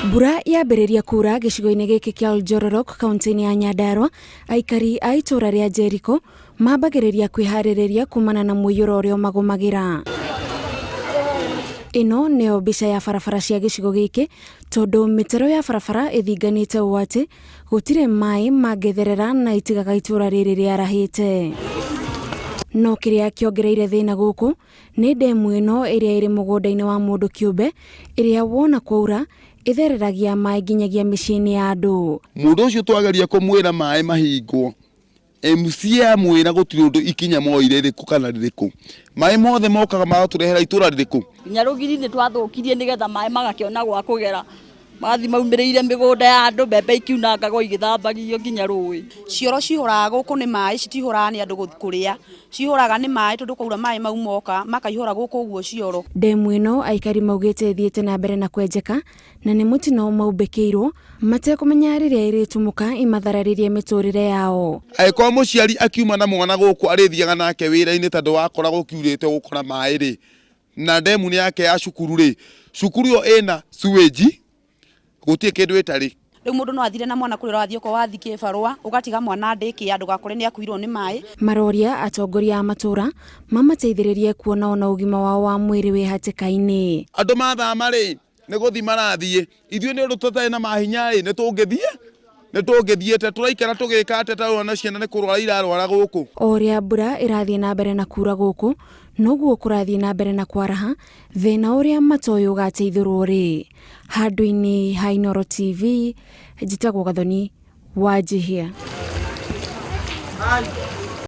Mbura yambĩrĩria kuura gĩcigo-inĩ gĩkĩ kĩa Njroroko kaunti-ini ya Nyandarua, aikari a ituura ria Jericho mambagĩrĩria kwĩharĩrĩria kumana na mũiyũro ũrĩa ũmagũmagĩra. Ĩno nĩyo mbica ya barabara cia gĩcigo gĩkĩ tondũ mĩtaro ya barabara ĩthinganĩte ũũ atĩ gũtirĩ maĩ mangĩtherera na itigaga ituura rĩrĩ rĩarahĩte. No kĩrĩa kĩongereire thĩna gũkũ nĩ ndemu ĩno ĩrĩa ĩrĩ mũgũnda-inĩ wa mũndũ kĩũmbe ĩrĩa wona kwaura ithereragia maĩ nginyagia mĩciĩ-inĩ ya andũ. Mũndũ ũcio twageria kũmwĩra maĩ mahingwo, MC amwĩra gũtirĩ ũndũ ikinya moire rĩkũ kana rĩrĩkũ. Maĩ mothe mokaga magatũrehera itũra rĩrĩkũ. Nginya rũgiri nĩ twathukirie nĩgetha maĩ magakĩona gwa kũgera. Mathi maumĩrĩire mĩgũnda ya andũ, mbembe ikiunangagwo igĩthambagio nginya rũĩ. Cioro cihũraga gũkũ nĩ maĩ, citihũraga nĩ andũ kũrĩa. Cihũraga nĩ maĩ tondũ kwaura maĩ mau moka makaihũra gũkũ ũguo cioro. Ndemu ĩno aikari maugĩte ĩthiĩte na mbere na kwenjeka na nĩ Mutino maumbĩkĩirwo matekũmenya rĩrĩa ĩrĩtumũka imathararĩrie mĩtũrĩre yao. Angĩkorwo mũciari akiuma na mwana gũkũ arĩthiaga nake wĩra-inĩ tondũ wakoragwo kiurĩte gũkora maĩ rĩ, na ndemu nĩ yake ya cukuru rĩ, cukuru ĩyo ĩna sewage gũtirĩ kĩndũ ĩtarĩ. Rĩu mũndũ no athire na mwana kũrĩa wathi ũko wathi kĩbarũa ũgatiga mwana ndĩkĩ andũ gakore nĩ akuirwo nĩ maĩ. Maroria atongoria a matũra mamateithĩrĩrie kuona ona ũgima wao wa mwĩrĩ wĩ hatĩka-inĩ. Andũ mathama rĩ nĩ gũthi marathiĩ, ithuĩ nĩ ũndũ tũtarĩ na mahinya rĩ nĩ tũngĩthiĩte tũraikara tũgĩka atĩ tarũa ciana nĩ kũrwara irarwara gũkũ. O ũrĩa mbura ĩrathiĩ na mbere na kuura gũkũ noguo kũrathiĩ na mbere na kwaraha, thĩna ũrĩa matoĩ ũgateithũrwo rĩ. Handũ-inĩ ha Njroroko TV, njĩtagwo Gathoni wa Njihia.